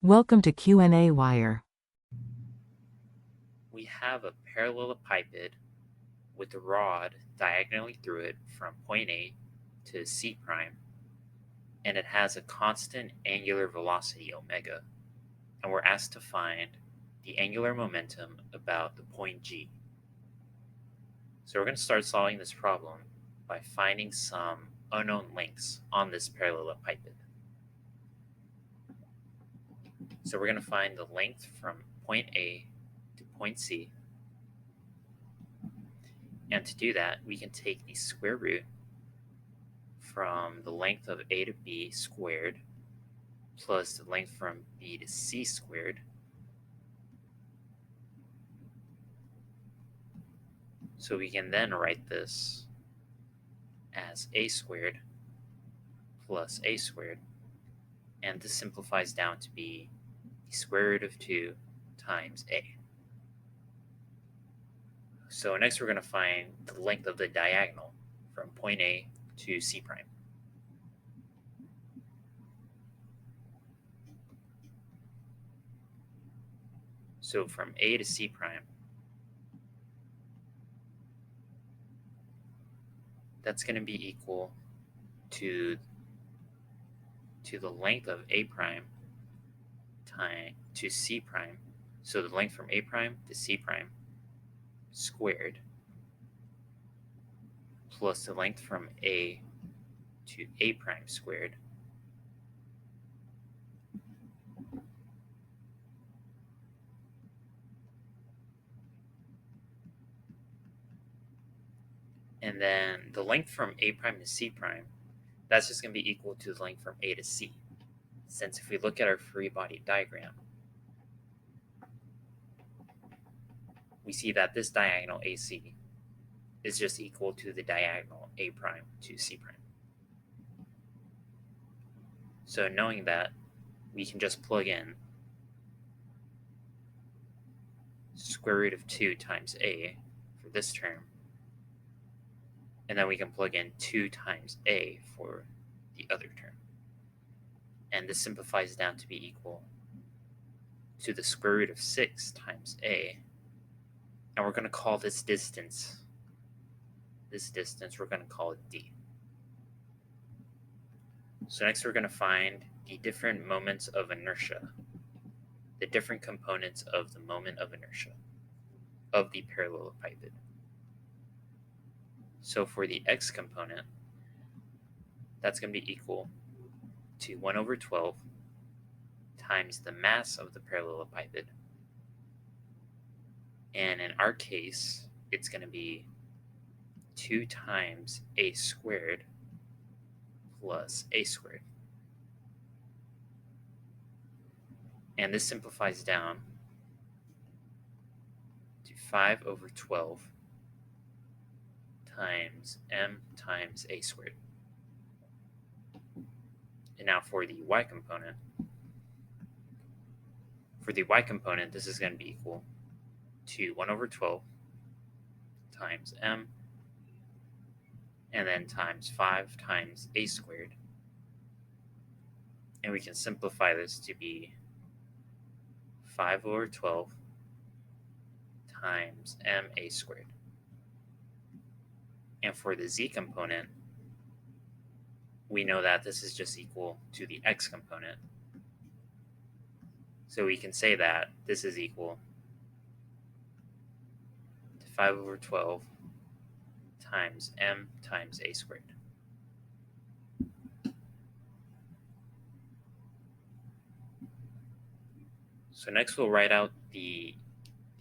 Welcome to qnawire. We have a parallelepiped with a rod diagonally through it from point A to C prime, and it has a constant angular velocity omega, and we're asked to find the angular momentum about the point G. So we're going to start solving this problem by finding some unknown lengths on this parallelepiped. So we're going to find the length from point A to point C. And to do that, we can take the square root from the length of A to B squared plus the length from B to C squared. So we can then write this as A squared plus A squared. And this simplifies down to be the square root of 2 times A. So next we're going to find the length of the diagonal from point A to C prime. So from A to C prime, that's going to be equal to the length of A prime to C prime. So the length from A prime to C prime squared plus the length from A to A prime squared and then the length from A prime to C prime, that's just going to be equal to the length from A to C. Since if we look at our free body diagram, we see that this diagonal AC is just equal to the diagonal A prime to C prime. So knowing that, we can just plug in square root of 2 times A for this term, and then we can plug in 2 times A for the other term. And this simplifies down to be equal to the square root of 6 times A. And we're going to call this distance, we're going to call it D. So next we're going to find the different moments of inertia, the different components of the moment of inertia of the parallelepiped. So for the x component, that's going to be equal to 1 over 12 times the mass of the parallelepiped. And in our case, it's going to be 2 times a squared plus a squared. And this simplifies down to 5 over 12 times m times a squared. And now for the y component, this is going to be equal to 1 over 12 times m, and then times 5 times a squared. And we can simplify this to be 5 over 12 times ma squared. And for the z component, we know that this is just equal to the x component. So we can say that this is equal to 5 over 12 times m times a squared. So next we'll write out the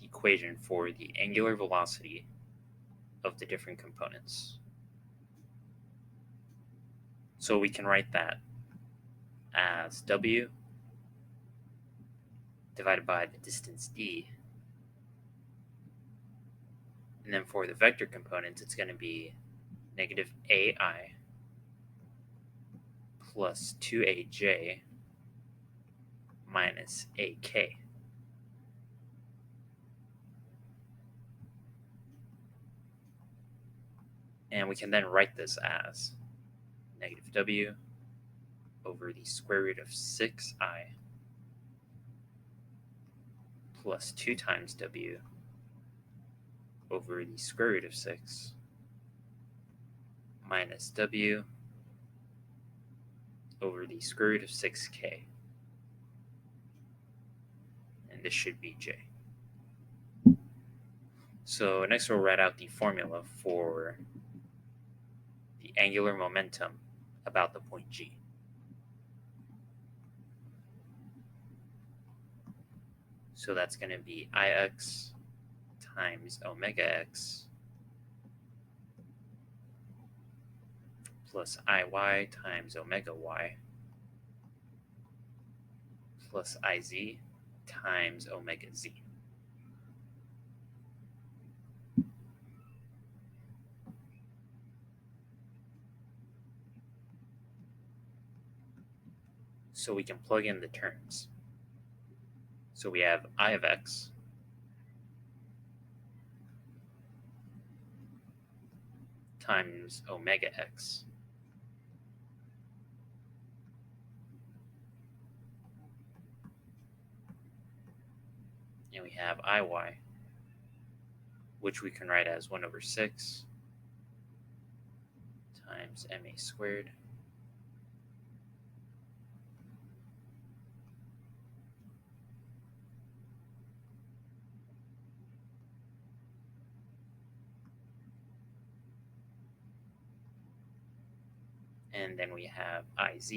equation for the angular velocity of the different components. So we can write that as w divided by the distance d. And then for the vector components, it's going to be negative ai plus 2aj minus ak. And we can then write this as negative w over the square root of 6i plus 2 times w over the square root of 6 minus w over the square root of 6k. And this should be j. So next we'll write out the formula for the angular momentum about the point G. So that's going to be Ix times omega x plus Iy times omega y plus Iz times omega z. So we can plug in the terms. So we have I of x times omega x and we have Iy, which we can write as 1 over 6 times ma squared and then we have Iz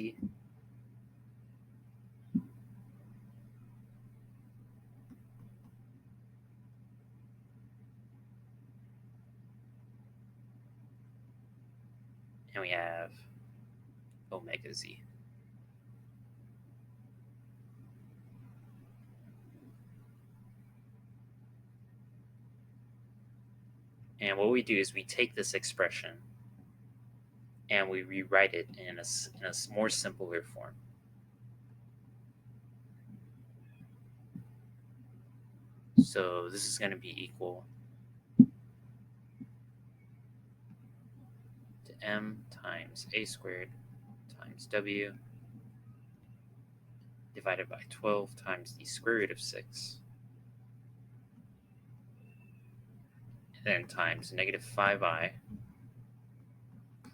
and we have omega z. And what we do is we take this expression and we rewrite it in a more simpler form. So this is going to be equal to m times a squared times w divided by 12 times the square root of 6 and then times negative 5i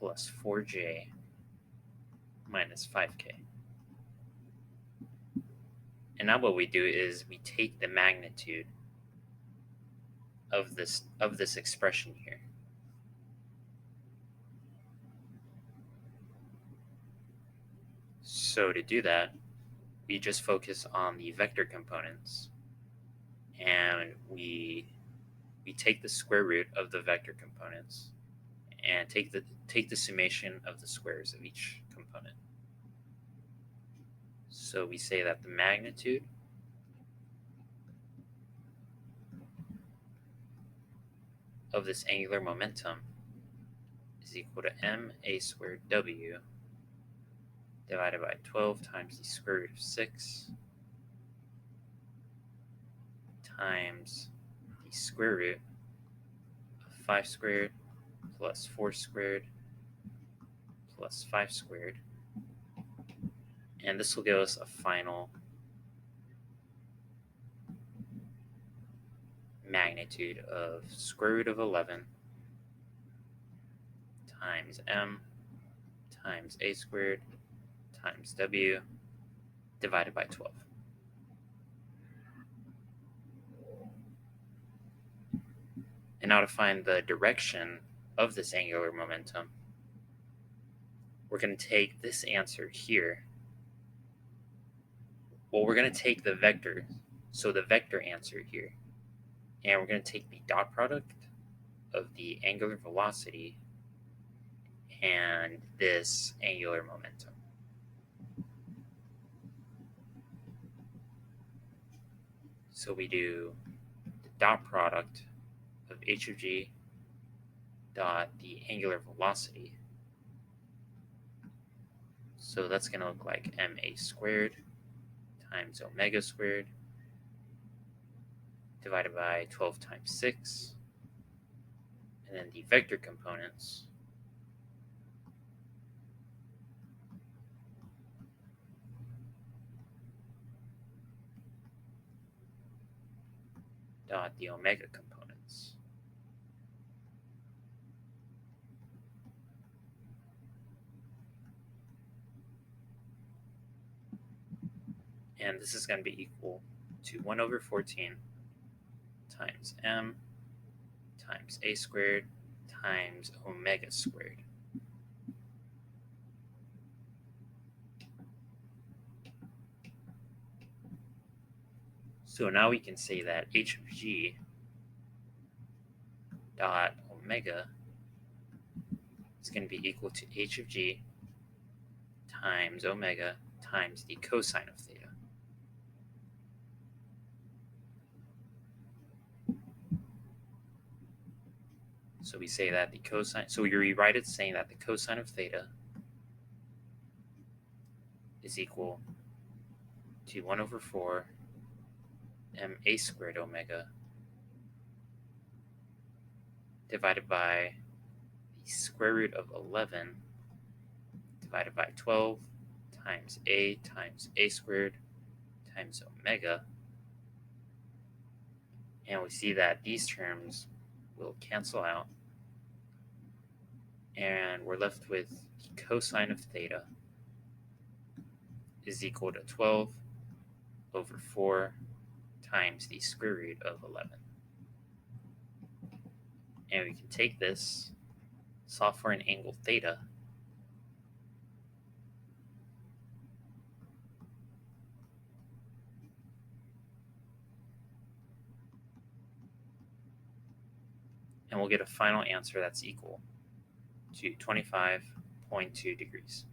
plus 4j minus 5k. And now what we do is we take the magnitude of this expression here. So to do that, we just focus on the vector components and we take the square root of the vector components and take the summation of the squares of each component. So we say that the magnitude of this angular momentum is equal to ma squared w divided by 12 times the square root of 6 times the square root of 5 squared plus 4 squared plus 5 squared. And this will give us a final magnitude of square root of 11 times m times a squared times w divided by 12. And now to find the direction of this angular momentum, we're going to take this answer here. Well, we're going to take the vector, so the vector answer here, and we're going to take the dot product of the angular velocity and this angular momentum. So we do the dot product of h of g dot the angular velocity. So that's going to look like ma squared times omega squared divided by 12 times 6. And then the vector components dot the omega components. And this is going to be equal to 1 over 14 times m times a squared times omega squared. So now we can say that h of g dot omega is going to be equal to h of g times omega times the cosine of theta. So we say that the cosine, so we rewrite it saying that the cosine of theta is equal to 1 over 4 ma squared omega divided by the square root of 11 divided by 12 times a squared times omega. And we see that these terms will cancel out, and we're left with the cosine of theta is equal to 12 over 4 times the square root of 11. And we can take this, solve for an angle theta, and we'll get a final answer that's equal to 25.2 degrees.